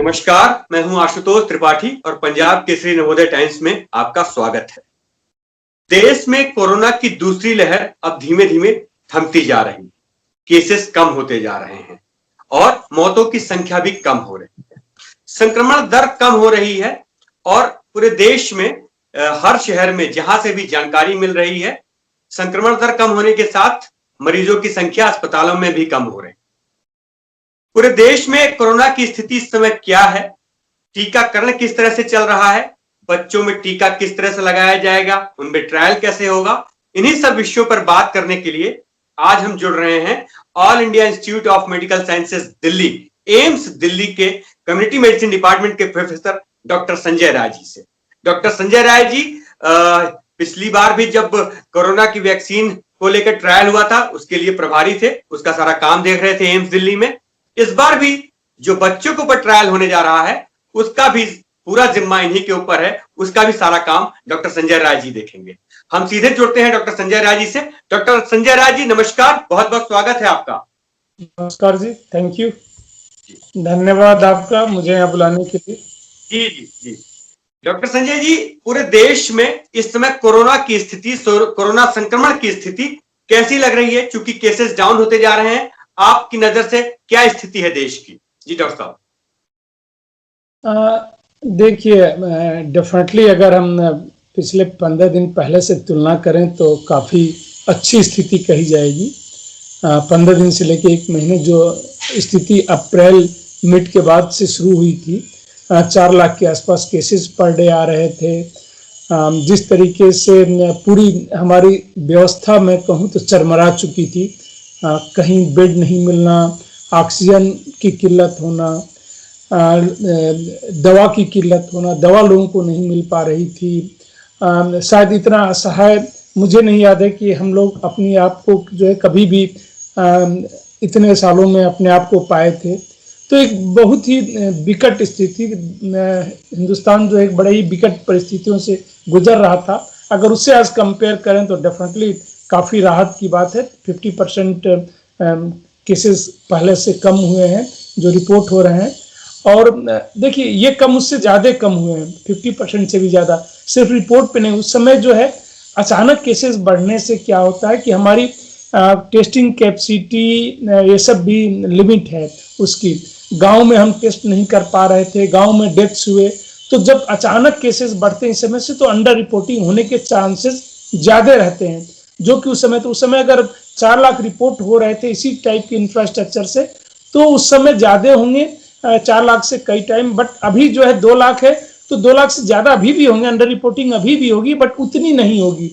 नमस्कार, मैं हूं आशुतोष त्रिपाठी और पंजाब केसरी नवोदय टाइम्स में आपका स्वागत है। देश में कोरोना की दूसरी लहर अब धीमे धीमे थमती जा रही, केसेस कम होते जा रहे हैं और मौतों की संख्या भी कम हो रही है। संक्रमण दर कम हो रही है और पूरे देश में हर शहर में जहां से भी जानकारी मिल रही है, संक्रमण दर कम होने के साथ मरीजों की संख्या अस्पतालों में भी कम हो रही है। पूरे देश में कोरोना की स्थिति इस समय क्या है, टीकाकरण किस तरह से चल रहा है, बच्चों में टीका किस तरह से लगाया जाएगा, उनमें ट्रायल कैसे होगा, इन्हीं सब विषयों पर बात करने के लिए आज हम जुड़ रहे हैं all India institute of medical sciences Delhi, AIIMS Delhi के कम्युनिटी मेडिसिन डिपार्टमेंट के प्रोफेसर डॉक्टर संजय राय जी से। डॉक्टर संजय राय जी पिछली बार भी जब कोरोना की वैक्सीन को लेकर ट्रायल हुआ था उसके लिए प्रभारी थे, उसका सारा काम देख रहे थे एम्स दिल्ली में। इस बार भी जो बच्चों के ऊपर ट्रायल होने जा रहा है उसका भी पूरा जिम्मा इन्हीं के ऊपर है, उसका भी सारा काम डॉक्टर संजय राय जी देखेंगे। हम सीधे जुड़ते हैं डॉक्टर संजय राय जी से। डॉक्टर संजय राय जी नमस्कार, बहुत बहुत स्वागत है आपका। नमस्कार जी, थैंक यू, धन्यवाद आपका मुझे यहाँ बुलाने के लिए। जी जी जी डॉक्टर संजय जी, पूरे देश में इस समय कोरोना की स्थिति, कोरोना संक्रमण की स्थिति कैसी लग रही है? चूंकि केसेस डाउन होते जा रहे हैं, आपकी नजर से क्या स्थिति है देश की? जी डॉक्टर साहब। देखिए, डेफिनेटली अगर हम पिछले 15 दिन पहले से तुलना करें तो काफ़ी अच्छी स्थिति कही जाएगी। 15 दिन से लेके 1 महीने जो स्थिति अप्रैल मिड के बाद से शुरू हुई थी, 4 लाख के आसपास केसेस पर डे आ रहे थे। जिस तरीके से पूरी हमारी व्यवस्था मैं कहूँ तो चरमरा चुकी थी, कहीं बेड नहीं मिलना, ऑक्सीजन की किल्लत होना, दवा की किल्लत होना, दवा लोगों को नहीं मिल पा रही थी। शायद इतना असहाय मुझे नहीं याद है कि हम लोग अपने आप को जो है कभी भी इतने सालों में अपने आप को पाए थे। तो एक बहुत ही विकट स्थिति, हिंदुस्तान जो एक बड़े ही विकट परिस्थितियों से गुजर रहा था। अगर उससे आज कंपेयर करें तो डेफिनेटली काफ़ी राहत की बात है। 50% केसेस पहले से कम हुए हैं जो रिपोर्ट हो रहे हैं। और देखिए, ये कम उससे ज़्यादा कम हुए हैं, 50% से भी ज़्यादा। सिर्फ रिपोर्ट पे नहीं, उस समय जो है अचानक केसेस बढ़ने से क्या होता है कि हमारी टेस्टिंग कैपेसिटी ये सब भी लिमिट है उसकी। गांव में हम टेस्ट नहीं कर पा रहे थे, गांव में डेथ्स हुए। तो जब अचानक केसेस बढ़ते हैं इस समय से, तो अंडर रिपोर्टिंग होने के चांसेस ज़्यादा रहते हैं। जो कि उस समय अगर 4 लाख रिपोर्ट हो रहे थे इसी टाइप के इंफ्रास्ट्रक्चर से, तो उस समय ज़्यादा होंगे, 4 लाख से कई टाइम। बट अभी जो है 2 लाख है, तो 2 लाख से ज़्यादा अभी भी होंगे, अंडर रिपोर्टिंग अभी भी होगी, बट उतनी नहीं होगी।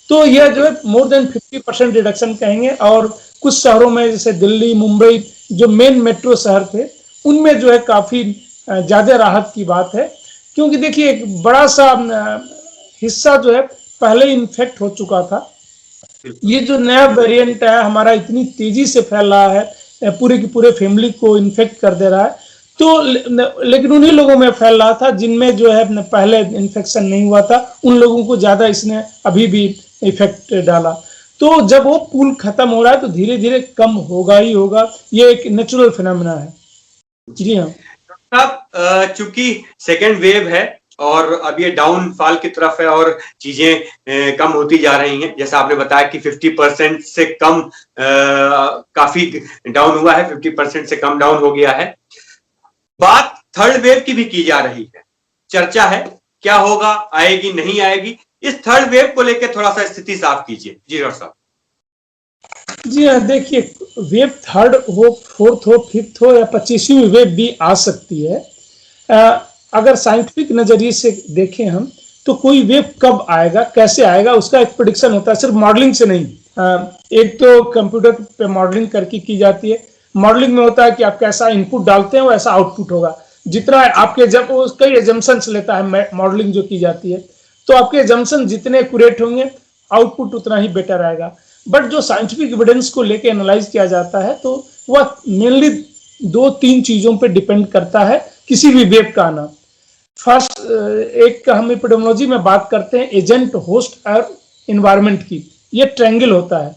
तो यह जो है मोर देन 50% रिडक्शन कहेंगे। और कुछ शहरों में जैसे दिल्ली, मुंबई, जो मेन मेट्रो शहर थे, उनमें जो है काफ़ी ज़्यादा राहत की बात है। क्योंकि देखिए, एक बड़ा सा हिस्सा जो है पहले इन्फेक्ट हो चुका था। ये जो नया वेरिएंट है हमारा इतनी तेजी से फैल रहा है, पूरे की पूरे फैमिली को इन्फेक्ट कर दे रहा है। तो लेकिन उन्हीं लोगों में फैल रहा था जिनमें जो है पहले इन्फेक्शन नहीं हुआ था, उन लोगों को ज़्यादा इसने अभी भी इफेक्ट डाला। तो जब वो पूल खत्म हो रहा है तो धीरे धीरे कम होगा ही होगा, ये एक नेचुरल फिनोमेना है। जी हाँ साहब, चूंकि सेकेंड वेव है और अब ये डाउनफॉल की तरफ है और चीजें कम होती जा रही हैं, जैसा आपने बताया कि 50% से कम काफी डाउन हुआ है, 50% से कम डाउन हो गया है। बात थर्ड वेव की भी की जा रही है, चर्चा है क्या होगा, आएगी नहीं आएगी। इस थर्ड वेव को लेकर थोड़ा सा स्थिति साफ कीजिए। जी डॉक्टर साहब। जी हाँ, देखिए, वेव थर्ड हो, फोर्थ हो, फिफ्थ हो या 25वीं वेव भी आ सकती है। अगर साइंटिफिक नजरिए से देखें हम, तो कोई वेव कब आएगा, कैसे आएगा, उसका एक प्रेडिक्शन होता है, सिर्फ मॉडलिंग से नहीं। एक तो कंप्यूटर पे मॉडलिंग करके की जाती है। मॉडलिंग में होता है कि आप कैसा इनपुट डालते हैं वैसा आउटपुट होगा। जितना आपके जब कई एजम्पशंस लेता है मॉडलिंग जो की जाती है, तो आपके एजम्पशन जितने एक्यूरेट होंगे, आउटपुट उतना ही बेटर आएगा। बट जो साइंटिफिक एविडेंस को लेके एनालाइज किया जाता है, तो वह मेनली 2-3 चीजों पे डिपेंड करता है किसी भी वेव का आना। फर्स्ट, एक हम एपिडेमियोलॉजी में बात करते हैं एजेंट, होस्ट और एनवायरनमेंट की। ये ट्रायंगल होता है।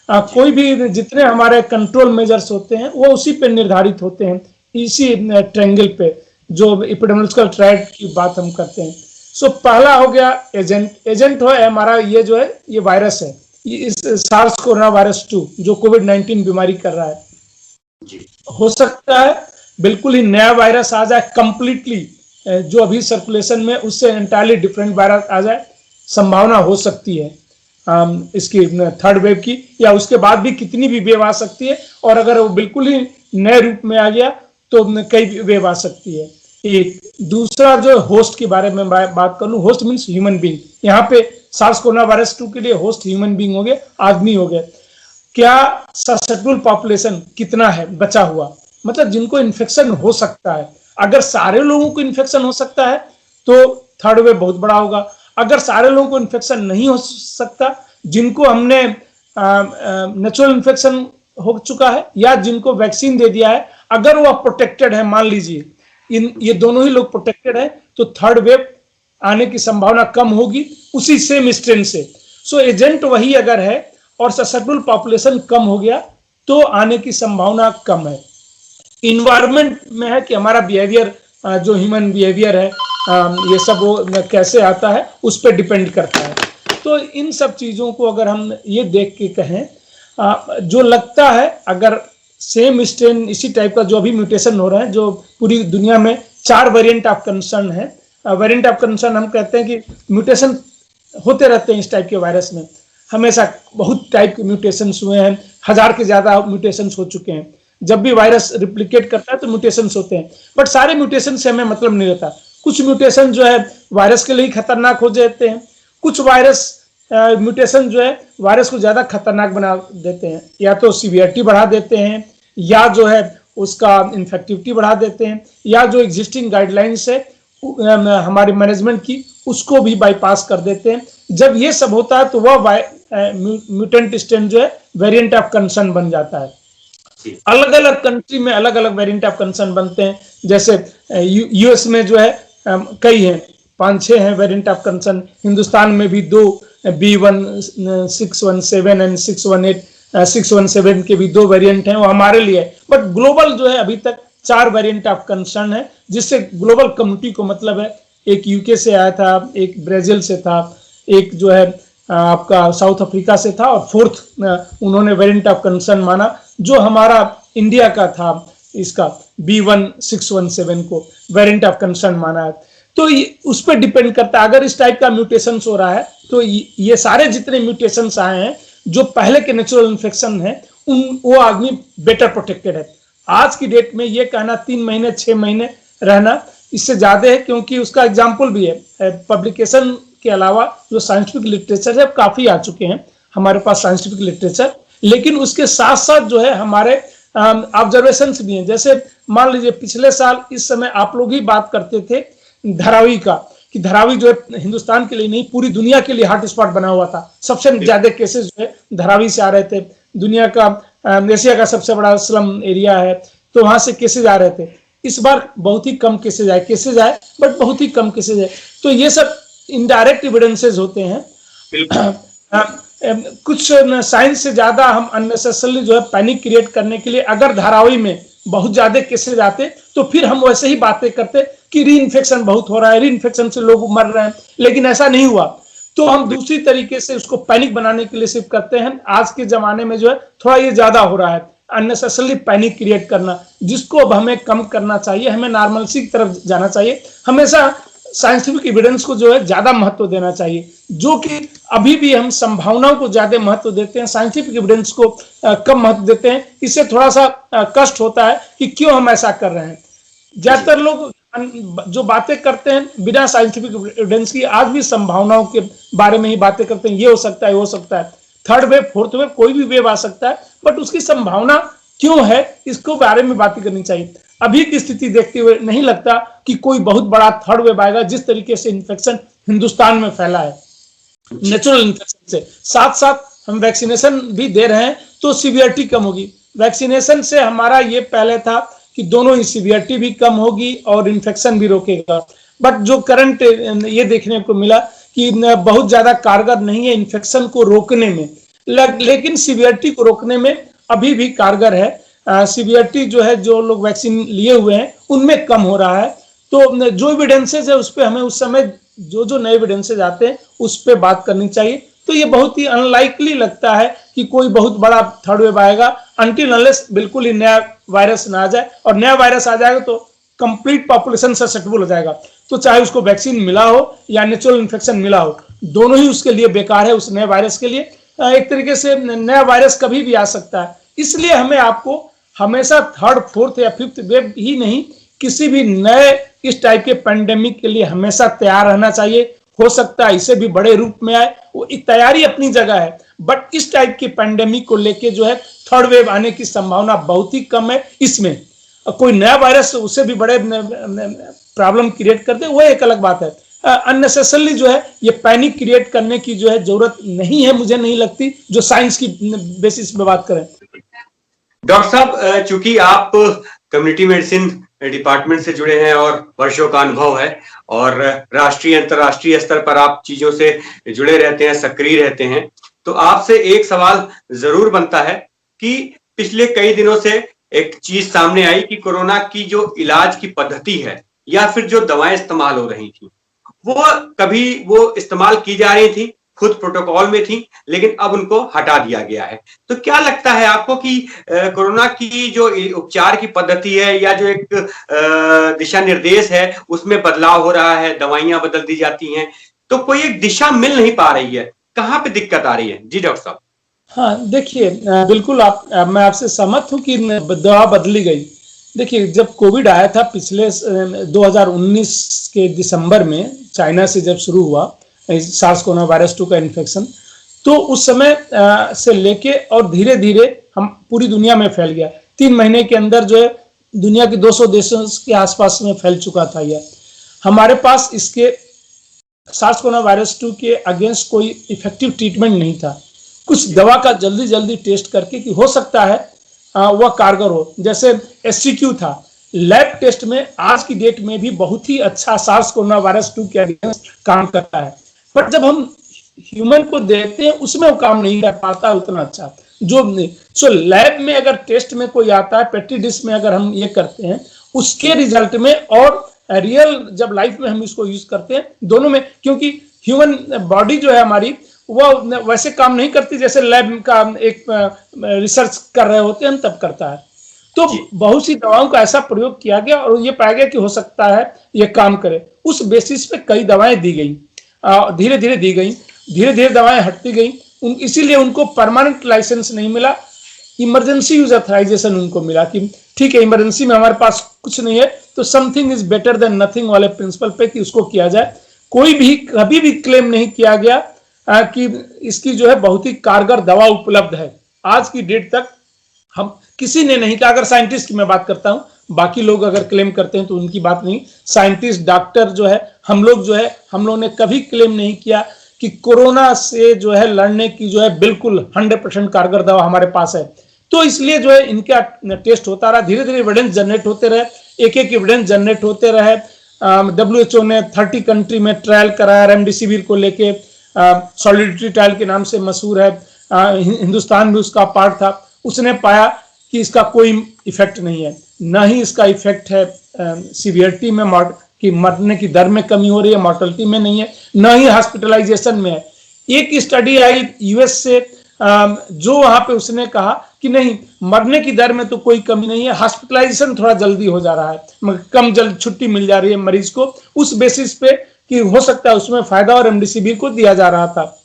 कोई भी जितने हमारे कंट्रोल मेजर्स होते हैं वो उसी पे निर्धारित होते हैं, इसी ट्रायंगल पे। जो एपिडेमियोलॉजिकल थ्रेट की बात हम करते हैं। सो पहला हो गया एजेंट है हमारा, ये जो है ये वायरस है, ये इस सार्स कोरोना वायरस 2 जो कोविड-19 बीमारी कर रहा है। जी। हो सकता है बिल्कुल ही नया वायरस आ जाए कंप्लीटली, जो अभी सर्कुलेशन में उससे एंटायरली डिफरेंट वायरस आ जाए, संभावना हो सकती है इसकी थर्ड वेव की, या उसके बाद भी कितनी भी वेव आ सकती है। और अगर वो बिल्कुल ही नए रूप में आ गया तो कई वेव आ सकती है। एक दूसरा जो होस्ट के बारे में बात कर लूं, होस्ट मीन्स ह्यूमन बीइंग। यहाँ पे सार्स कोरोना वायरस 2 के लिए होस्ट ह्यूमन बीइंग हो गए, आदमी हो गए। क्या ससेप्टेबल पॉपुलेशन कितना है बचा हुआ, मतलब जिनको इन्फेक्शन हो सकता है। अगर सारे लोगों को इन्फेक्शन हो सकता है तो थर्ड वेव बहुत बड़ा होगा। अगर सारे लोगों को इन्फेक्शन नहीं हो सकता, जिनको हमने नेचुरल इन्फेक्शन हो चुका है या जिनको वैक्सीन दे दिया है, अगर वह प्रोटेक्टेड है, मान लीजिए ये दोनों ही लोग प्रोटेक्टेड है, तो थर्ड वेव आने की संभावना कम होगी उसी सेम स्ट्रेन से। सो एजेंट वही अगर है और ससेप्टेबल पॉपुलेशन कम हो गया तो आने की संभावना कम है। इन्वायरमेंट में है कि हमारा बिहेवियर, जो ह्यूमन बिहेवियर है, ये सब वो कैसे आता है उस पर डिपेंड करता है। तो इन सब चीज़ों को अगर हम ये देख के कहें, जो लगता है अगर सेम स्ट्रेन इसी टाइप का जो अभी म्यूटेशन हो रहा है, जो पूरी दुनिया में 4 वेरिएंट ऑफ कंसर्न है। वेरिएंट ऑफ कंसर्न हम कहते हैं कि म्यूटेशन होते रहते हैं इस टाइप के वायरस में, हमेशा बहुत टाइप के म्यूटेशंस हुए हैं, 1000 के ज्यादा म्यूटेशंस हो चुके हैं। जब भी वायरस रिप्लिकेट करता है तो म्यूटेशंस होते हैं, बट सारे म्यूटेशन से हमें मतलब नहीं रहता। कुछ म्यूटेशन जो है वायरस के लिए खतरनाक हो जाते हैं, कुछ वायरस म्यूटेशन जो है वायरस को ज्यादा खतरनाक बना देते हैं, या तो सीवियरिटी बढ़ा देते हैं, या जो है उसका इन्फेक्टिविटी बढ़ा देते हैं, या जो एग्जिस्टिंग गाइडलाइंस है हमारे मैनेजमेंट की उसको भी बाईपास कर देते हैं। जब ये सब होता है तो वह म्यूटेंट स्ट्रेन जो है वेरिएंट ऑफ कंसर्न बन जाता है। अलग अलग कंट्री में अलग अलग वेरिएंट ऑफ कंसर्न बनते हैं। जैसे यूएस में जो है कई हैं, 5-6 हैं वेरिएंट ऑफ कंसर्न। हिंदुस्तान में भी 2 B1617 एंड 617 के भी 2 वेरिएंट हैं, वो हमारे लिए। बट ग्लोबल जो है अभी तक 4 वेरिएंट ऑफ कंसर्न है, जिससे ग्लोबल कम्युनिटी को मतलब है। एक यूके से आया था, एक ब्राजील से था, एक जो है आपका साउथ अफ्रीका से था, और 4th उन्होंने वेरिएंट ऑफ कंसर्न माना जो हमारा इंडिया का था, इसका B1617 को वेरिएंट ऑफ कंसर्न माना है। तो उस पर डिपेंड करता है, अगर इस टाइप का म्यूटेशन हो रहा है तो ये सारे जितने म्यूटेशंस आए हैं जो पहले के नेचुरल इन्फेक्शन है, वो आदमी बेटर प्रोटेक्टेड है। आज की डेट में ये कहना 3 महीने 6 महीने रहना इससे ज्यादा है, क्योंकि उसका एग्जाम्पल भी है। पब्लिकेशन के अलावा जो साइंटिफिक लिटरेचर है काफी आ चुके हैं हमारे पास साइंटिफिक लिटरेचर, लेकिन उसके साथ साथ जो है हमारे ऑब्जर्वेशंस भी हैं। जैसे मान लीजिए पिछले साल इस समय आप लोग ही बात करते थे धारावी का, कि धारावी जो है हिंदुस्तान के लिए नहीं पूरी दुनिया के लिए हॉट स्पॉट बना हुआ था। सबसे ज्यादा केसेस जो है धारावी से आ रहे थे। दुनिया का एशिया का सबसे बड़ा स्लम एरिया है, तो वहां से केसेज आ रहे थे। इस बार बहुत ही कम केसेज आए बट बहुत ही कम केसेज आए। तो ये सब इनडायरेक्ट एविडेंसेस होते हैं। कुछ साइंस से ज्यादा हम अननेसेसरली जो है पैनिक क्रिएट करने के लिए, अगर धारावी में बहुत ज्यादा केसेज आते तो फिर हम वैसे ही बातें करते कि री इन्फेक्शन बहुत हो रहा है, री इन्फेक्शन से लोग मर रहे हैं, लेकिन ऐसा नहीं हुआ। तो हम दूसरी तरीके से उसको पैनिक बनाने के लिए सिर्फ करते हैं। आज के जमाने में जो है थोड़ा ये ज्यादा हो रहा है, अननेसेसरली पैनिक क्रिएट करना, जिसको अब हमें कम करना चाहिए। हमें नॉर्मलसी की तरफ जाना चाहिए। हमेशा साइंटिफिक एविडेंस को जो है ज्यादा महत्व देना चाहिए, जो कि अभी भी हम संभावनाओं को ज्यादा महत्व देते हैं, साइंटिफिक एविडेंस को कम महत्व देते हैं। इससे थोड़ा सा कष्ट होता है कि क्यों हम ऐसा कर रहे हैं। ज्यादातर लोग जो बातें करते हैं बिना साइंटिफिक एविडेंस की, आज भी संभावनाओं के बारे में ही बातें करते हैं। ये हो सकता है, वो हो सकता है, थर्ड वेव, फोर्थ वेव, कोई भी वेव आ सकता है, बट उसकी संभावना क्यों है इसको बारे में बातें करनी चाहिए। अभी की स्थिति देखते हुए नहीं लगता कि कोई बहुत बड़ा थर्ड वेव आएगा। जिस तरीके से इन्फेक्शन हिंदुस्तान में फैला है नेचुरल इन्फेक्शन से, साथ साथ हम वैक्सीनेशन भी दे रहे हैं तो सीवियरिटी कम होगी। वैक्सीनेशन से हमारा ये पहले था कि दोनों ही सीवियरिटी भी कम होगी और इन्फेक्शन भी रोकेगा, बट जो करंट ये देखने को मिला कि बहुत ज्यादा कारगर नहीं है इन्फेक्शन को रोकने में, लेकिन सीवियरिटी को रोकने में अभी भी कारगर है। सीवियरिटी जो है, जो लोग वैक्सीन लिए हुए हैं उनमें कम हो रहा है। तो जो एविडेंसेज है उस पर हमें उस समय जो नए एविडेंसेज आते हैं उस पर बात करनी चाहिए। तो ये बहुत ही अनलाइकली लगता है कि कोई बहुत बड़ा थर्ड वेव आएगा, अनटिल अनलेस बिल्कुल ही नया वायरस ना आ जाए, और नया वायरस आ जाएगा तो कंप्लीट पॉपुलेशन ससेप्टेबल हो जाएगा। तो चाहे उसको वैक्सीन मिला हो या नेचुरल इन्फेक्शन मिला हो, दोनों ही उसके लिए बेकार है, उस नए वायरस के लिए। एक तरीके से नया वायरस कभी भी आ सकता है, इसलिए हमें आपको हमेशा थर्ड, फोर्थ या फिफ्थ वेव ही नहीं, किसी भी नए इस टाइप के पेंडेमिक के लिए हमेशा तैयार रहना चाहिए। हो सकता है इसे भी बड़े रूप में आए, वो एक तैयारी अपनी जगह है, बट इस टाइप की पेंडेमिक को लेके जो है थर्ड वेव आने की संभावना बहुत ही कम है। इसमें कोई नया वायरस उसे भी बड़े प्रॉब्लम क्रिएट करते, वो एक अलग बात है। अननेसेसरली जो है ये पैनिक क्रिएट करने की जो है जरूरत नहीं है, मुझे नहीं लगती, जो साइंस की बेसिस पे बात करें। डॉक्टर साहब, चूंकि आप कम्युनिटी मेडिसिन डिपार्टमेंट से जुड़े हैं और वर्षों का अनुभव है, और राष्ट्रीय अंतर्राष्ट्रीय स्तर पर आप चीजों से जुड़े रहते हैं, सक्रिय रहते हैं, तो आपसे एक सवाल जरूर बनता है कि पिछले कई दिनों से एक चीज सामने आई कि कोरोना की जो इलाज की पद्धति है या फिर जो दवाएं इस्तेमाल हो रही थी, वो कभी वो इस्तेमाल की जा रही थी, खुद प्रोटोकॉल में थी, लेकिन अब उनको हटा दिया गया है। तो क्या लगता है आपको कि कोरोना की जो उपचार की पद्धति है या जो एक दिशा निर्देश है उसमें बदलाव हो रहा है, दवाइयां बदल दी जाती हैं, तो कोई एक दिशा मिल नहीं पा रही है, कहाँ पे दिक्कत आ रही है? जी डॉक्टर साहब। हाँ देखिए, बिल्कुल मैं आपसे सहमत हूँ कि दवा बदली गई। देखिए, जब कोविड आया था पिछले 2019 के दिसंबर में, चाइना से जब शुरू हुआ सार्स कोरोना वायरस 2 का इन्फेक्शन, तो उस समय से लेके और धीरे धीरे हम पूरी दुनिया में फैल गया। 3 महीने के अंदर जो है दुनिया के 200 देशों के आसपास में फैल चुका था यह। हमारे पास इसके सार्स कोरोना वायरस 2 के अगेंस्ट कोई इफेक्टिव ट्रीटमेंट नहीं था। कुछ दवा का जल्दी जल्दी टेस्ट करके कि हो सकता है वह कारगर हो, जैसे SCQ था, लैब टेस्ट में आज की डेट में भी बहुत ही अच्छा सार्स कोरोना वायरस 2 के अगेंस्ट काम करता है, पर जब हम ह्यूमन को देते हैं उसमें वो काम नहीं कर पाता उतना अच्छा। जो लैब में अगर टेस्ट में कोई आता है, पेट्री डिश में अगर हम ये करते हैं, उसके रिजल्ट में और रियल जब लाइफ में हम इसको यूज करते हैं, दोनों में, क्योंकि ह्यूमन बॉडी जो है हमारी वो वैसे काम नहीं करती जैसे लैब का एक रिसर्च कर रहे होते हैं तब करता है। तो बहुत सी दवाओं का ऐसा प्रयोग किया गया और ये पाया गया कि हो सकता है ये काम करे। उस बेसिस पे कई दवाएं दी गई, धीरे धीरे दी गई, धीरे धीरे दवाएं हटती गई, इसीलिए उनको परमानेंट लाइसेंस नहीं मिला, इमरजेंसी यूज ऑथराइजेशन उनको मिला कि ठीक है, इमरजेंसी में हमारे पास कुछ नहीं है तो something is better than nothing वाले प्रिंसिपल पे कि उसको किया जाए। कोई भी कभी भी क्लेम नहीं किया गया कि इसकी जो है बहुत ही कारगर दवा उपलब्ध है। आज की डेट तक हम किसी ने नहीं कहा, अगर साइंटिस्ट की मैं बात करता हूं, बाकी लोग अगर क्लेम करते हैं तो उनकी बात नहीं, साइंटिस्ट, डॉक्टर जो है, हम लोग ने कभी क्लेम नहीं किया कि कोरोना से जो है लड़ने की जो है बिल्कुल 100% कारगर दवा हमारे पास है। तो इसलिए जो है इनका टेस्ट होता रहा, धीरे धीरे एविडेंस जनरेट होते रहे, एक एक एविडेंस जनरेट होते रहे। WHO ने 30 कंट्री में ट्रायल कराया रेमडेसिविर को लेके, सॉलिडिटी ट्रायल के नाम से मशहूर है, हिंदुस्तान भी उसका पार्ट था। उसने पाया कि इसका कोई इफेक्ट नहीं है, ना ही इसका इफेक्ट है सीवियरिटी में, कि मरने की दर में कमी हो रही है, मॉर्टलिटी में नहीं है, ना ही हॉस्पिटलाइजेशन में है। एक स्टडी आई US से, जो वहां पे उसने कहा कि नहीं, मरने की दर में तो कोई कमी नहीं है, हॉस्पिटलाइजेशन थोड़ा जल्दी हो जा रहा है, कम जल्द छुट्टी मिल जा रही है मरीज को, उस बेसिस पे कि हो सकता है उसमें फायदा और रेमडेसिविर को दिया जा रहा था।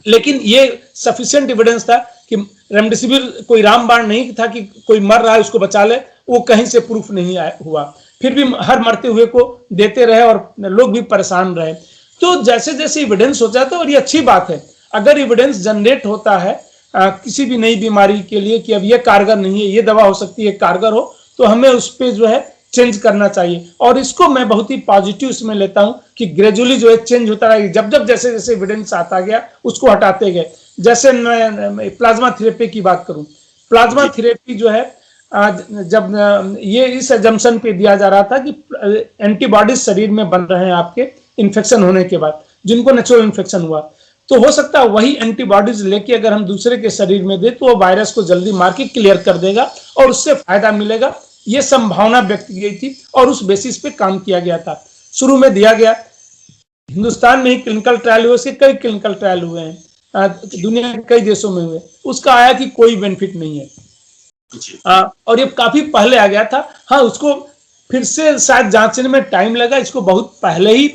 लेकिन ये सफिशिएंट एविडेंस था कि रेमडेसिविर कोई रामबाण नहीं था कि कोई मर रहा है उसको बचा ले, वो कहीं से प्रूफ नहीं हुआ। फिर भी हर मरते हुए को देते रहे और लोग भी परेशान रहे। तो जैसे जैसे एविडेंस हो जाता है, और ये अच्छी बात है, अगर एविडेंस जनरेट होता है किसी भी नई बीमारी के लिए कि अब ये कारगर नहीं है, ये दवा हो सकती है कारगर हो, तो हमें उस पर जो है चेंज करना चाहिए। और इसको मैं बहुत ही पॉजिटिव इसमें लेता हूं कि ग्रेजुअली जो है चेंज होता रहा, जब जैसे जैसे एविडेंस आता गया उसको हटाते गए। जैसे मैं प्लाज्मा थेरेपी की बात करूं, प्लाज्मा थेरेपी जो है जब ये इस एजम्पशन पे दिया जा रहा था कि एंटीबॉडीज शरीर में बन रहे हैं आपके इन्फेक्शन होने के बाद, जिनको नेचुरल इन्फेक्शन हुआ, तो हो सकता है वही एंटीबॉडीज लेके अगर हम दूसरे के शरीर में दे तो वो वायरस को जल्दी मार के क्लियर कर देगा और उससे फायदा मिलेगा। ये संभावना व्यक्त की गई थी और उस बेसिस पे काम किया गया था। शुरू में दिया गया, हिंदुस्तान में ही क्लिनिकल ट्रायल हुए, उसके कई क्लिनिकल ट्रायल हुए हैं, दुनिया के कई देशों में हुए, उसका आया कि कोई बेनिफिट नहीं है। और ये काफी पहले आ गया था। हाँ, उसको फिर से शायद जांचने में टाइम लगा, इसको बहुत पहले ही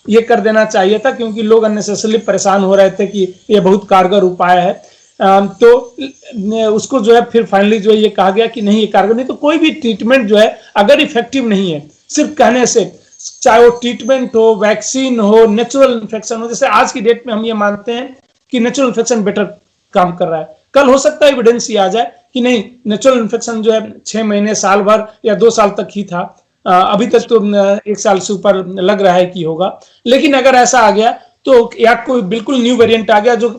ये कर देना चाहिए था, क्योंकि लोग अननेसेसरली परेशान हो रहे थे कि ये बहुत कारगर उपाय है। तो उसको जो है फिर फाइनली जो है ये कहा गया कि नहीं, ये कारगर नहीं। तो कोई भी ट्रीटमेंट जो है अगर इफेक्टिव नहीं है सिर्फ कहने से, चाहे वो ट्रीटमेंट हो, वैक्सीन हो, नेचुरल इन्फेक्शन हो, जैसे आज की डेट में हम ये मानते हैं कि नेचुरल इन्फेक्शन बेटर काम कर रहा है, कल हो सकता है एविडेंस ये आ जाए कि नहीं, नेचुरल इन्फेक्शन जो है 6 महीने, साल भर या 2 साल तक ही था, अभी तक तो 1 साल से ऊपर लग रहा है कि होगा। लेकिन अगर ऐसा आ गया तो, या कोई बिल्कुल न्यू वेरिएंट आ गया जो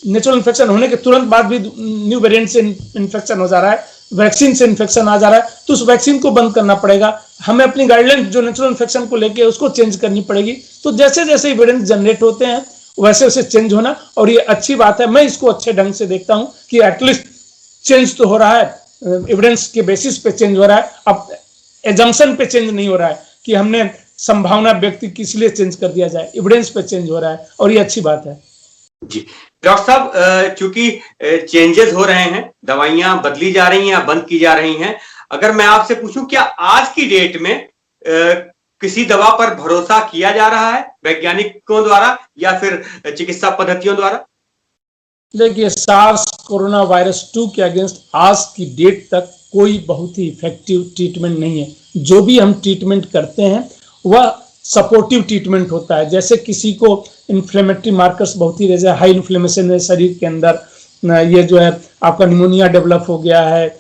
नेचुरल इन्फेक्शन होने के तुरंत बाद भी न्यू वेरिएंट से इन्फेक्शन हो जा रहा है, वैक्सीन से इन्फेक्शन आ जा रहा है, तो उस वैक्सीन को बंद करना पड़ेगा। हमें अपनी गाइडलाइन जो नेचुरल इन्फेक्शन को लेके उसको चेंज करनी पड़ेगी। तो जैसे जैसे एविडेंस जनरेट होते हैं वैसे वैसे चेंज होना, और ये अच्छी बात है। मैं इसको अच्छे ढंग से देखता हूं कि एटलीस्ट चेंज तो हो रहा है, एविडेंस के बेसिस पे चेंज हो रहा है, अब एजम्पशन पे चेंज नहीं हो रहा है कि हमने संभावना व्यक्ति किस लिए चेंज कर दिया जाए, एविडेंस पे चेंज हो रहा है, और ये अच्छी बात है। जी डॉक्टर साहब, चूंकि चेंजेस हो रहे हैं, दवाइयां बदली जा रही हैं, बंद की जा रही हैं, अगर मैं आपसे पूछूं क्या आज की डेट में किसी दवा पर भरोसा किया जा रहा है वैज्ञानिकों द्वारा या फिर चिकित्सा पद्धतियों द्वारा? देखिए, सार्स कोरोना वायरस 2 के अगेंस्ट आज की डेट तक कोई बहुत ही इफेक्टिव ट्रीटमेंट नहीं है। जो भी हम ट्रीटमेंट करते हैं वह सपोर्टिव ट्रीटमेंट होता है। जैसे किसी को इन्फ्लेमेटरी मार्कर्स बहुत ही जैसे हाई इन्फ्लेमेशन है शरीर के अंदर, ये जो है आपका निमोनिया डेवलप हो गया है,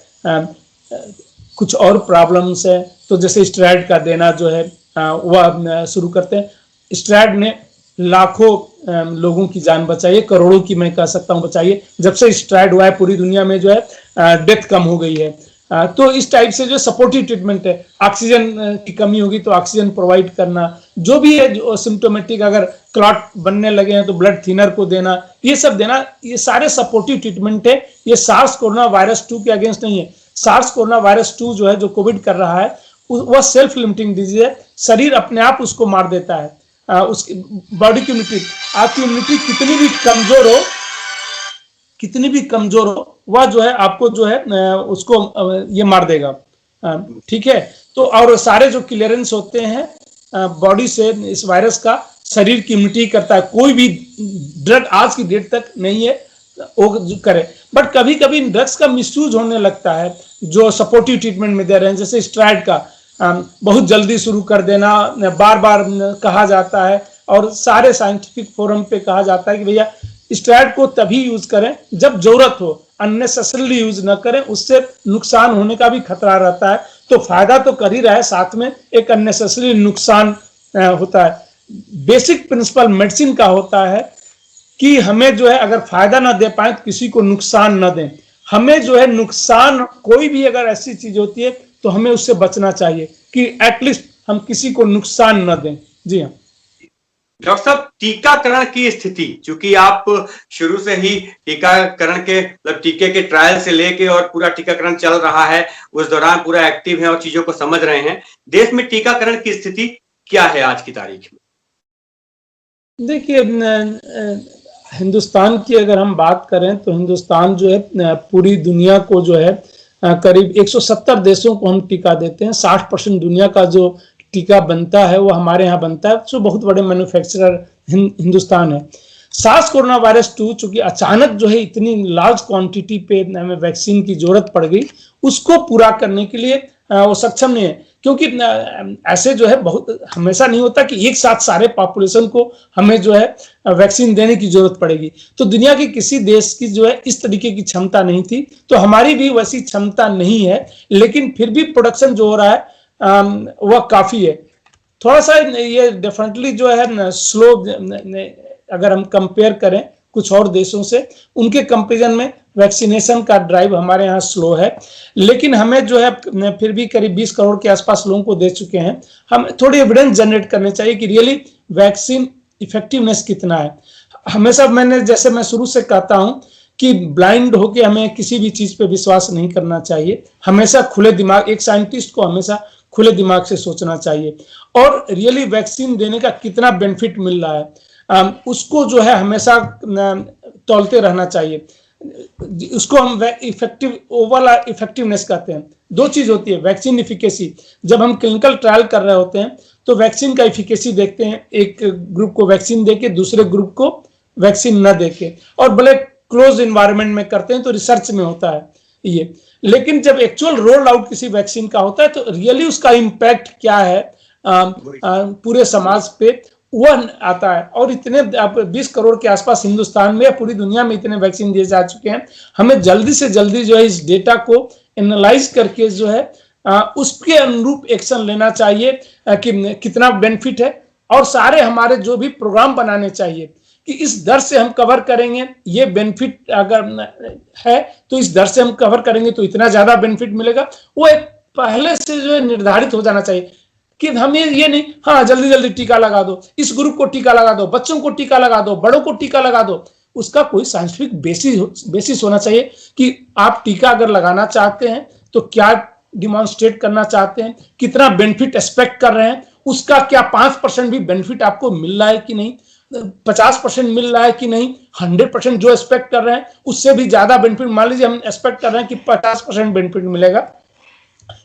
कुछ और प्रॉब्लम्स है, तो जैसे स्टेरॉइड का देना जो है वह शुरू करते हैं। स्टेरॉइड ने लाखों लोगों की जान बचाई है, करोड़ों की मैं कह सकता हूं बचाई है। जब से स्टेरॉइड हुआ है पूरी दुनिया में जो है डेथ कम हो गई है। तो इस टाइप से जो सपोर्टिव ट्रीटमेंट है, ऑक्सीजन की कमी होगी तो ऑक्सीजन प्रोवाइड करना, जो भी है जो सिम्टोमेटिक, अगर क्लॉट बनने लगे हैं तो ब्लड थिनर को देना, ये सब देना, ये सारे सपोर्टिव ट्रीटमेंट है। ये सार्स कोरोना वायरस 2 के अगेंस्ट नहीं है। सार्स कोरोना वायरस 2 जो है, जो कोविड कर रहा है, वह सेल्फ लिमिटिंग डिजीज है, शरीर अपने आप उसको मार देता है। उसकी बॉडी की इम्यूनिटी, आपकी इम्यूनिटी कितनी भी कमजोर हो वह जो है आपको जो है उसको ये मार देगा। ठीक है, तो और सारे जो क्लियरेंस होते हैं बॉडी से इस वायरस का, शरीर की इम्यूनिटी करता है। कोई भी ड्रग आज की डेट तक नहीं है वो करे, बट कभी कभी ड्रग्स का मिसयूज होने लगता है जो सपोर्टिव ट्रीटमेंट में दे रहे हैं। जैसे स्टेरॉइड का बहुत जल्दी शुरू कर देना, बार बार कहा जाता है और सारे साइंटिफिक फोरम पे कहा जाता है कि भैया स्टेरॉइड को तभी यूज करें जब जरूरत हो, अननेसेसरली यूज न करें, उससे नुकसान होने का भी खतरा रहता है। तो फायदा तो कर ही रहा है, साथ में एक अननेसेसरी नुकसान होता है। बेसिक प्रिंसिपल मेडिसिन का होता है कि हमें जो है अगर फायदा ना दे पाए तो किसी को नुकसान न दें। हमें जो है नुकसान, कोई भी अगर ऐसी चीज होती है तो हमें उससे बचना चाहिए कि एटलीस्ट हम किसी को नुकसान न दें। जी हाँ डॉक्टर साहब, टीकाकरण की स्थिति, चूंकि आप शुरू से ही टीकाकरण के मतलब टीके के ट्रायल से लेके और पूरा टीकाकरण चल रहा है, उस दौरान पूरा एक्टिव है और चीजों को समझ रहे हैं, देश में टीकाकरण की स्थिति क्या है आज की तारीख में? देखिए, हिंदुस्तान की अगर हम बात करें तो हिंदुस्तान जो है पूरी दुनिया को जो है करीब 170 देशों को हम टीका देते हैं। 60% दुनिया का जो टीका बनता है वो हमारे यहाँ बनता है, जो बहुत बड़े मैन्युफैक्चरर हिंदुस्तान है। सार्स कोरोना वायरस 2 चूंकि अचानक जो है इतनी लार्ज क्वांटिटी पे हमें वैक्सीन की जरूरत पड़ गई, उसको पूरा करने के लिए वो सक्षम नहीं है, क्योंकि ऐसे जो है बहुत हमेशा नहीं होता कि एक साथ सारे पॉपुलेशन को हमें जो है वैक्सीन देने की जरूरत पड़ेगी। तो दुनिया के किसी देश की जो है इस तरीके की क्षमता नहीं थी, तो हमारी भी वैसी क्षमता नहीं है, लेकिन फिर भी प्रोडक्शन जो हो रहा है वह काफी है। थोड़ा सा ये डेफिनेटली जो है स्लो, अगर हम कंपेयर करें कुछ और देशों से, उनके कंपेरिजन में वैक्सीनेशन का ड्राइव हमारे यहाँ स्लो है, लेकिन हमें जो है फिर भी करीब 20 करोड़ के आसपास लोगों को दे चुके हैं। हम थोड़ी एविडेंस जनरेट करने चाहिए कि रियली वैक्सीन इफेक्टिवनेस कितना है। हमेशा मैंने, जैसे मैं शुरू से कहता हूं कि ब्लाइंड होके हमें किसी भी चीज पे विश्वास नहीं करना चाहिए। हमेशा खुले दिमाग, एक साइंटिस्ट को हमेशा खुले दिमाग से सोचना चाहिए और रियली वैक्सीन देने का कितना बेनिफिट मिल रहा है उसको जो है हमेशा तौलते रहना चाहिए। उसको हम इफेक्टिव ओवरऑल इफेक्टिवनेस कहते हैं। दो चीज होती है, वैक्सीन इफिकेसी। जब हम क्लिनिकल ट्रायल कर रहे होते हैं तो वैक्सीन का इफिकेसी देखते हैं, एक ग्रुप को वैक्सीन देके दूसरे ग्रुप को वैक्सीन न देके, और बड़े क्लोज इन्वायरमेंट में करते हैं तो रिसर्च में होता है ये। लेकिन जब एक्चुअल रोल आउट किसी वैक्सीन का होता है तो रियली उसका इम्पैक्ट क्या है पूरे समाज पे वह आता है। और इतने 20 करोड़ के आसपास हिंदुस्तान में या पूरी दुनिया में इतने वैक्सीन दिए जा चुके हैं। हमें जल्दी से जल्दी जो है इस डेटा को एनालाइज करके जो है उसके अनुरूप एक्शन लेना चाहिए कि कितना बेनिफिट है, और सारे हमारे जो भी प्रोग्राम बनाने चाहिए कि इस दर से हम कवर करेंगे, ये बेनिफिट अगर है तो इस दर से हम कवर करेंगे तो इतना ज्यादा बेनिफिट मिलेगा। वो एक पहले से जो है निर्धारित हो जाना चाहिए कि हमें ये नहीं हाँ जल्दी जल्दी टीका लगा दो, इस ग्रुप को टीका लगा दो, बच्चों को टीका लगा दो, बड़ों को टीका लगा दो। उसका कोई साइंटिफिक बेसिस होना चाहिए कि आप टीका अगर लगाना चाहते हैं तो क्या डिमॉन्स्ट्रेट करना चाहते हैं, कितना बेनिफिट एक्सपेक्ट कर रहे हैं, उसका क्या 5% भी बेनिफिट आपको मिल रहा है कि नहीं, 50% मिल रहा है कि नहीं, 100% जो एक्सपेक्ट कर रहे हैं उससे भी ज्यादा बेनिफिट। मान लीजिए हम एक्सपेक्ट कर रहे हैं कि 50% बेनिफिट मिलेगा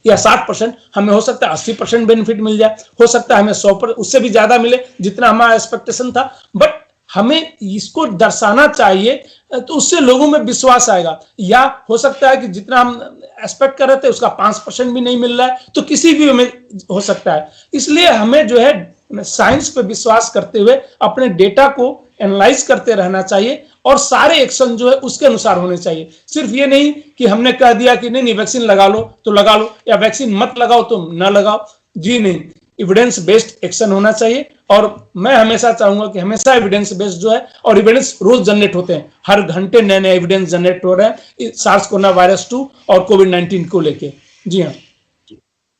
या 60%, हमें हो सकता है 80% बेनिफिट मिल जाए, हो सकता है हमें 100% उससे भी ज्यादा मिले जितना हमारा एक्सपेक्टेशन था। बट हमें इसको दर्शाना चाहिए तो उससे लोगों में विश्वास आएगा। या हो सकता है कि जितना हम एक्सपेक्ट कर रहे थे उसका 5% भी नहीं मिल रहा है, तो किसी भी में हो सकता है। इसलिए हमें जो है साइंस पे विश्वास करते हुए अपने डेटा को एनालाइज करते रहना चाहिए और सारे एक्शन जो है उसके अनुसार होने चाहिए। सिर्फ ये नहीं कि हमने कह दिया कि नहीं वैक्सीन लगा लो तो लगा लो, या वैक्सीन मत लगाओ तो ना लगाओ। जी नहीं, एविडेंस बेस्ड एक्शन होना चाहिए। और मैं हमेशा चाहूंगा कि हमेशा एविडेंस बेस्ड जो है, और एविडेंस रोज जनरेट होते हैं, हर घंटे नए नए एविडेंस जनरेट हो रहे हैं सार्स कोरोना वायरस 2 और कोविड-19 को लेके। जी हाँ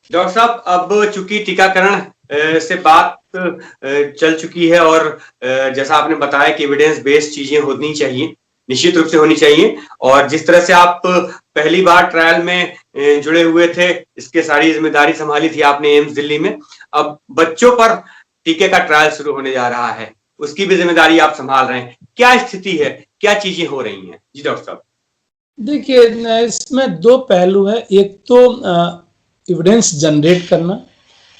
डॉक्टर साहब, अब चूंकि टीकाकरण से बात चल चुकी है और जैसा आपने बताया कि एविडेंस बेस्ड चीजें होनी चाहिए, निश्चित रूप से होनी चाहिए, और जिस तरह से आप पहली बार ट्रायल में जुड़े हुए थे, इसके सारी जिम्मेदारी संभाली थी आपने एम्स दिल्ली में, अब बच्चों पर टीके का ट्रायल शुरू होने जा रहा है, उसकी भी जिम्मेदारी आप संभाल रहे हैं। क्या स्थिति है, क्या चीजें हो रही हैं? जी डॉक्टर साहब। देखिए, इसमें दो पहलू है। एक तो एविडेंस जनरेट करना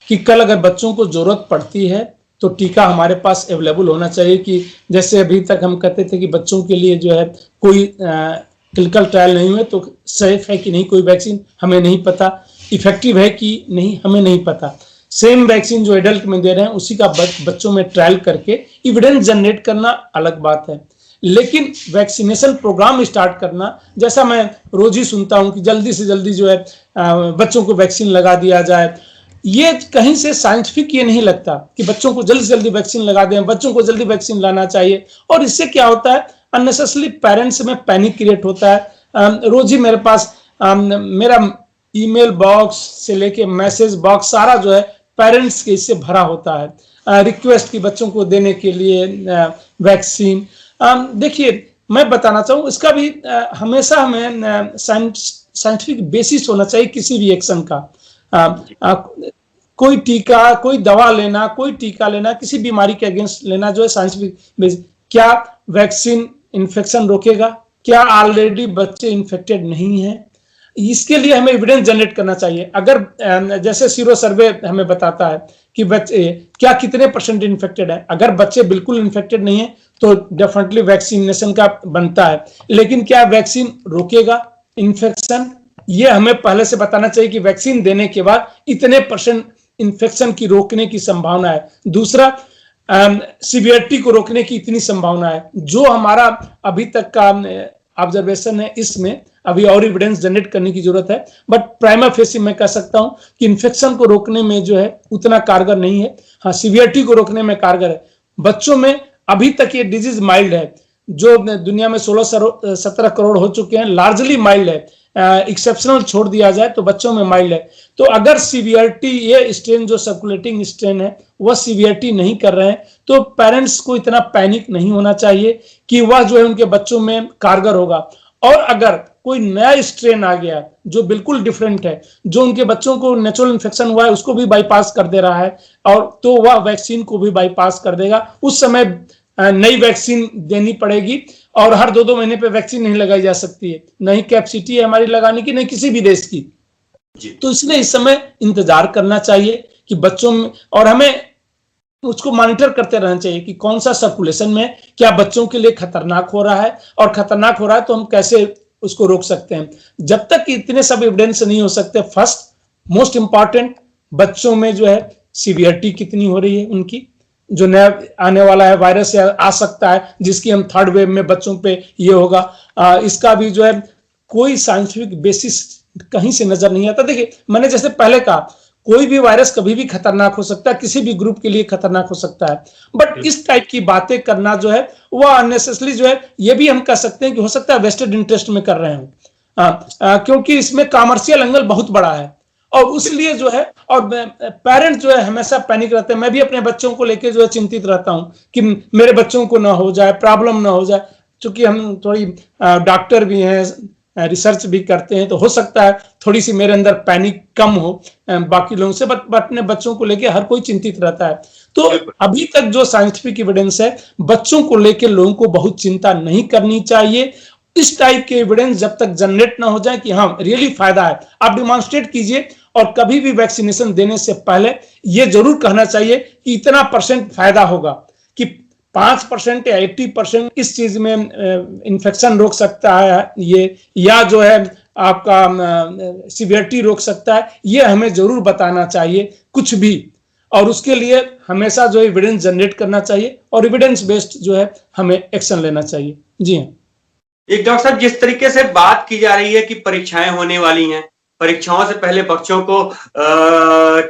कि कल अगर बच्चों को जरूरत पड़ती है तो टीका हमारे पास अवेलेबल होना चाहिए। कि जैसे अभी तक हम कहते थे कि बच्चों के लिए जो है कोई क्लिनिकल ट्रायल नहीं हुए तो सेफ है कि नहीं कोई वैक्सीन, हमें नहीं पता, इफेक्टिव है कि नहीं हमें नहीं पता। सेम वैक्सीन जो एडल्ट में दे रहे हैं उसी का बच्चों में ट्रायल करके एविडेंस जनरेट करना अलग बात है। लेकिन वैक्सीनेशन प्रोग्राम स्टार्ट करना, जैसा मैं रोज ही सुनता हूं कि जल्दी से जल्दी जो है बच्चों को वैक्सीन लगा दिया जाए, ये कहीं से साइंटिफिक ये नहीं लगता कि बच्चों को जल्दी से जल्दी वैक्सीन लगा दें, बच्चों को जल्दी वैक्सीन लाना चाहिए। और इससे क्या होता है, अननेसेसरी पेरेंट्स में पैनिक क्रिएट होता है। रोज ही मेरे पास मेरा ईमेल बॉक्स से लेके मैसेज बॉक्स सारा जो है पेरेंट्स के इससे भरा होता है, रिक्वेस्ट की बच्चों को देने के लिए वैक्सीन। देखिए, मैं बताना चाहूँ इसका भी हमेशा हमें साइंटिफिक बेसिस होना चाहिए किसी भी एक्शन का। कोई टीका, कोई दवा लेना, कोई टीका लेना, किसी बीमारी के अगेंस्ट लेना जो है साइंटिफिक बेसिस। क्या वैक्सीन इन्फेक्शन रोकेगा? क्या ऑलरेडी बच्चे इन्फेक्टेड नहीं है? इसके लिए हमें एविडेंस जनरेट करना चाहिए। अगर जैसे सीरो सर्वे हमें बताता है कि बच्चे क्या कितने % इन्फेक्टेड है, अगर बच्चे बिल्कुल इन्फेक्टेड नहीं है तो डेफिनेटली वैक्सीनेशन का बनता है। लेकिन क्या वैक्सीन रोकेगा इन्फेक्शन? ये हमें पहले से बताना चाहिए कि वैक्सीन देने के बाद इतने % इन्फेक्शन की रोकने की संभावना है। दूसरा, सीवियरिटी को रोकने की इतनी संभावना है। जो हमारा अभी तक का ऑब्जर्वेशन है, इसमें अभी और एविडेंस जनरेट करने की जरूरत है। बट प्राइमा फेसी मैं कह सकता हूं कि इन्फेक्शन को रोकने में जो है उतना कारगर नहीं है। हाँ, सीवियरिटी को रोकने में कारगर है। बच्चों में अभी तक ये डिजीज माइल्ड है। जो दुनिया में 16-17 करोड़ हो चुके हैं, लार्जली माइल्ड है। एक्सेप्शनल छोड़ दिया जाए तो बच्चों में माइल्ड है। तो अगर सीवियरिटी, ये स्ट्रेन जो सर्कुलेटिंग स्ट्रेन है वह सीवियरिटी नहीं कर रहे हैं, तो पेरेंट्स को इतना पैनिक नहीं होना चाहिए कि वह जो है उनके बच्चों में कारगर होगा। और अगर कोई नया स्ट्रेन आ गया जो बिल्कुल डिफरेंट है, जो उनके बच्चों को नेचुरल इन्फेक्शन हुआ है उसको भी बाईपास कर दे रहा है, और तो वह वैक्सीन को भी बाईपास कर देगा। उस समय नई वैक्सीन देनी पड़ेगी, और हर 2-2 महीने पे वैक्सीन नहीं लगाई जा सकती है, नहीं कैपेसिटी है हमारी लगाने की, नहीं किसी भी देश की। तो इसलिए इस समय इंतजार करना चाहिए कि बच्चों में, और हमें उसको मॉनिटर करते रहना चाहिए कि कौन सा सर्कुलेशन में क्या बच्चों के लिए खतरनाक हो रहा है, और खतरनाक हो रहा है तो हम कैसे उसको रोक सकते हैं। जब तक इतने सब एविडेंस नहीं हो सकते, फर्स्ट मोस्ट इंपॉर्टेंट, बच्चों में जो है सीवियरिटी कितनी हो रही है, उनकी जो नया आने वाला है वायरस आ सकता है, जिसकी हम थर्ड वेव में बच्चों पे ये होगा, इसका भी जो है कोई साइंटिफिक बेसिस कहीं से नजर नहीं आता। देखिए, मैंने जैसे पहले कहा, कोई भी वायरस कभी भी खतरनाक हो सकता है, किसी भी ग्रुप के लिए खतरनाक हो सकता है, बट इस टाइप की बातें करना जो है वह अननेसेसरी जो है, ये भी हम कह सकते हैं कि हो सकता है वेस्टेड इंटरेस्ट में कर रहे हो, क्योंकि इसमें कॉमर्शियल एंगल बहुत बड़ा है, और इसलिए जो है, और पेरेंट जो है हमेशा पैनिक रहते हैं। मैं भी अपने बच्चों को लेके जो है चिंतित रहता हूं कि मेरे बच्चों को ना हो जाए, प्रॉब्लम ना हो जाए। चूंकि हम थोड़ी डॉक्टर भी हैं, रिसर्च भी करते हैं, तो हो सकता है थोड़ी सी मेरे अंदर पैनिक कम हो बाकी लोगों से, बट अपने बच्चों को लेके हर कोई चिंतित रहता है। तो अभी तक जो साइंटिफिक एविडेंस है, बच्चों को लेके लोगों को बहुत चिंता नहीं करनी चाहिए। इस टाइप के एविडेंस जब तक जनरेट ना हो जाए कि हाँ रियली फायदा है, आप डिमॉन्स्ट्रेट कीजिए। और कभी भी वैक्सीनेशन देने से पहले यह जरूर कहना चाहिए कि इतना % फायदा होगा, कि 5% या 80% इस चीज में इन्फेक्शन रोक सकता है ये, या जो है आपका सीवियरिटी रोक सकता है, ये हमें जरूर बताना चाहिए कुछ भी। और उसके लिए हमेशा जो एविडेंस जनरेट करना चाहिए, और एविडेंस बेस्ड जो है हमें एक्शन लेना चाहिए। जी हाँ। एक डॉक्टर साहब, जिस तरीके से बात की जा रही है कि परीक्षाएं होने वाली हैं, परीक्षाओं से पहले बच्चों को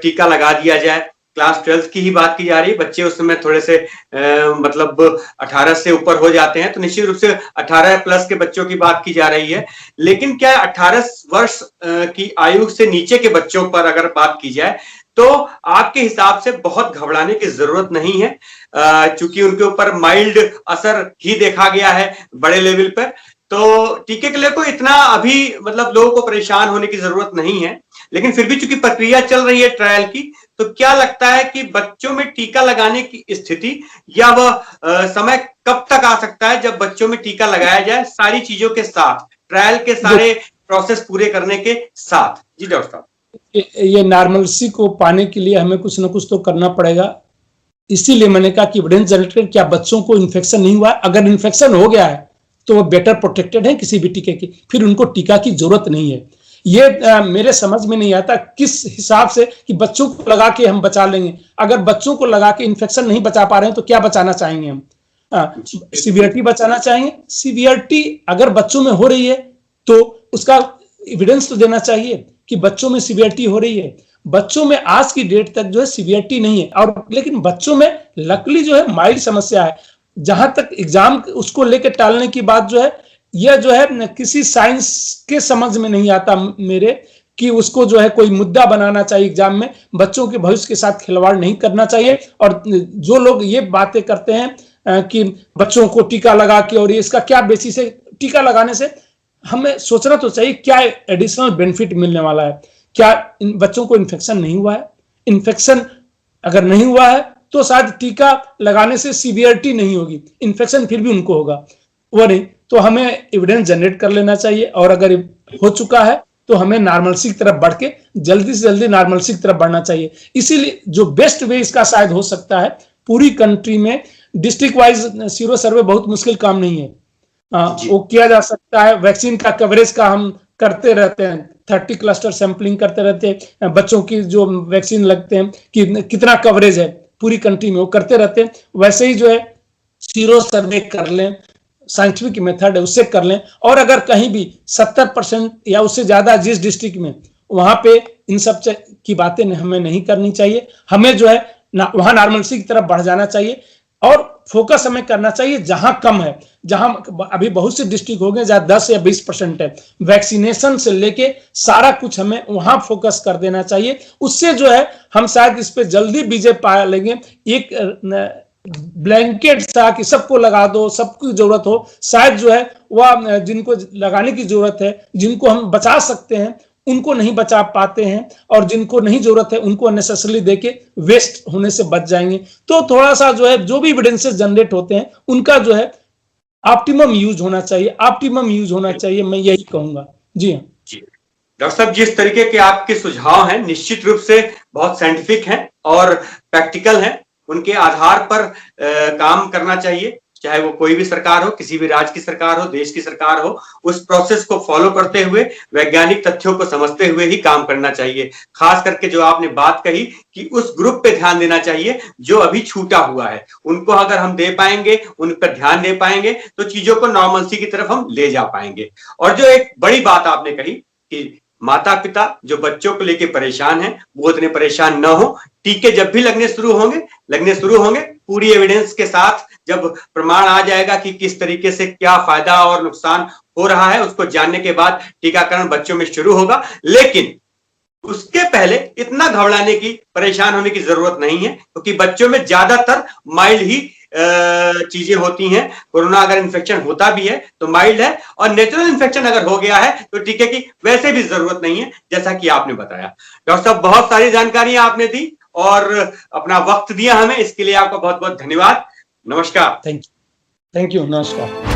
टीका लगा दिया जाए, क्लास 12 की ही बात की जा रही है, बच्चे उस समय थोड़े से मतलब 18 से ऊपर हो जाते हैं, तो निश्चित रूप से 18+ के बच्चों की बात की जा रही है। लेकिन क्या 18 वर्ष की आयु से नीचे के बच्चों पर अगर बात की जाए तो आपके हिसाब से बहुत घबराने की जरूरत नहीं है, चूंकि उनके ऊपर माइल्ड असर ही देखा गया है बड़े लेवल पर, तो टीके के लिए कोई इतना अभी मतलब लोगों को परेशान होने की जरूरत नहीं है। लेकिन फिर भी चूंकि प्रक्रिया चल रही है ट्रायल की, तो क्या लगता है कि बच्चों में टीका लगाने की स्थिति या वह समय कब तक आ सकता है जब बच्चों में टीका लगाया जाए सारी चीजों के साथ, ट्रायल के सारे प्रोसेस पूरे करने के साथ? जी डॉक्टर साहब। ये नॉर्मलसी को पाने के लिए हमें कुछ ना कुछ तो करना पड़ेगा। इसीलिए मैंने कहा कि एविडेंस जनरेट कर, क्या बच्चों को इन्फेक्शन नहीं हुआ, अगर इन्फेक्शन हो गया है तो वो बेटर प्रोटेक्टेड है किसी भी टीके की, फिर उनको टीका की जरूरत नहीं है। ये मेरे समझ में नहीं आता किस हिसाब से कि बच्चों को लगा के हम बचा लेंगे। अगर बच्चों को लगा के इन्फेक्शन नहीं बचा पा रहे हैं तो क्या बचाना चाहेंगे हम? सीवियरिटी बचाना चाहेंगे। सीवियरिटी अगर बच्चों में हो रही है तो उसका एविडेंस तो देना चाहिए कि बच्चों में सीवियरिटी हो रही है। बच्चों में आज की डेट तक जो है सीवियरिटी नहीं है, और लेकिन बच्चों में लकली जो है माइल्ड समस्या है। जहां तक एग्जाम उसको लेकर टालने की बात जो है, यह जो है किसी साइंस के समझ में नहीं आता मेरे, कि उसको जो है कोई मुद्दा बनाना चाहिए एग्जाम में। बच्चों के भविष्य के साथ खिलवाड़ नहीं करना चाहिए। और जो लोग ये बातें करते हैं कि बच्चों को टीका लगा के, और इसका क्या बेसिस है, टीका लगाने से हमें सोचना तो चाहिए क्या एडिशनल बेनिफिट मिलने वाला है। क्या इन बच्चों को इन्फेक्शन नहीं हुआ है? इन्फेक्शन अगर नहीं हुआ है तो शायद टीका लगाने से सीवियरिटी नहीं होगी, इन्फेक्शन फिर भी उनको होगा, वो नहीं। तो हमें एविडेंस जनरेट कर लेना चाहिए, और अगर हो चुका है तो हमें नॉर्मलसी की तरफ बढ़ के जल्दी से जल्दी नॉर्मलसी की तरफ बढ़ना चाहिए। इसीलिए जो बेस्ट वे इसका शायद हो सकता है, पूरी कंट्री में डिस्ट्रिक्ट वाइज सीरो सर्वे बहुत मुश्किल काम नहीं है, वो किया जा सकता है। वैक्सीन का कवरेज का हम करते रहते हैं, 30 क्लस्टर सैंपलिंग करते रहते हैं, बच्चों की जो वैक्सीन लगते हैं कि कितना कवरेज है पूरी कंट्री में, वो करते रहते हैं। वैसे ही जो है सीरो सर्वे कर लें, साइंटिफिक मेथड है उससे कर लें, और अगर कहीं भी 70% या उससे ज्यादा जिस डिस्ट्रिक्ट में, वहां पे इन सब की बातें हमें नहीं करनी चाहिए। हमें जो है वहां नॉर्मलसी की तरफ बढ़ जाना चाहिए। और फोकस हमें करना चाहिए जहां कम है, जहां अभी बहुत से डिस्ट्रिक्ट हो गए जहां 10 या 20% है, वैक्सीनेशन से लेके सारा कुछ हमें वहां फोकस कर देना चाहिए। उससे जो है हम शायद इस पे जल्दी विजय पा लेंगे। एक ब्लैंकेट सा कि सबको लगा दो, सबकी जरूरत हो, शायद जो है वह जिनको लगाने की जरूरत है, जिनको हम बचा सकते हैं उनको नहीं बचा पाते हैं, और जिनको नहीं जरूरत है उनको अननेसेसरली देके वेस्ट होने से बच जाएंगे। तो थोड़ा सा जो है जो भी एविडेंसेस जनरेट होते हैं उनका जो है ऑप्टिमम यूज होना चाहिए, ऑप्टिमम यूज होना चाहिए, मैं यही कहूंगा। जी हाँ जी डॉक्टर साहब, जिस तरीके के आपके सुझाव हैं निश्चित रूप से बहुत साइंटिफिक हैं और प्रैक्टिकल हैं, उनके आधार पर काम करना चाहिए, चाहे वो कोई भी सरकार हो, किसी भी राज्य की सरकार हो, देश की सरकार हो, उस प्रोसेस को फॉलो करते हुए वैज्ञानिक तथ्यों को समझते हुए ही काम करना चाहिए। खास करके जो आपने बात कही कि उस ग्रुप पे ध्यान देना चाहिए जो अभी छूटा हुआ है, उनको अगर हम दे पाएंगे, उन पर ध्यान दे पाएंगे तो चीजों को नॉर्मलसी की तरफ हम ले जा पाएंगे। और जो एक बड़ी बात आपने कही कि माता पिता जो बच्चों को लेके परेशान हैं वो इतने परेशान न हो, टीके जब भी लगने शुरू होंगे पूरी एविडेंस के साथ, जब प्रमाण आ जाएगा कि किस तरीके से क्या फायदा और नुकसान हो रहा है, उसको जानने के बाद टीकाकरण बच्चों में शुरू होगा। लेकिन उसके पहले इतना घबराने की, परेशान होने की जरूरत नहीं है, क्योंकि बच्चों में ज्यादातर माइल्ड ही चीजें होती हैं। कोरोना अगर इन्फेक्शन होता भी है तो माइल्ड है, और नेचुरल इन्फेक्शन अगर हो गया है तो टीके की वैसे भी जरूरत नहीं है, जैसा कि आपने बताया। डॉक्टर साहब, बहुत सारी जानकारियां आपने दी और अपना वक्त दिया हमें, इसके लिए आपका बहुत बहुत धन्यवाद। नमस्कार। थैंक यू, नमस्कार।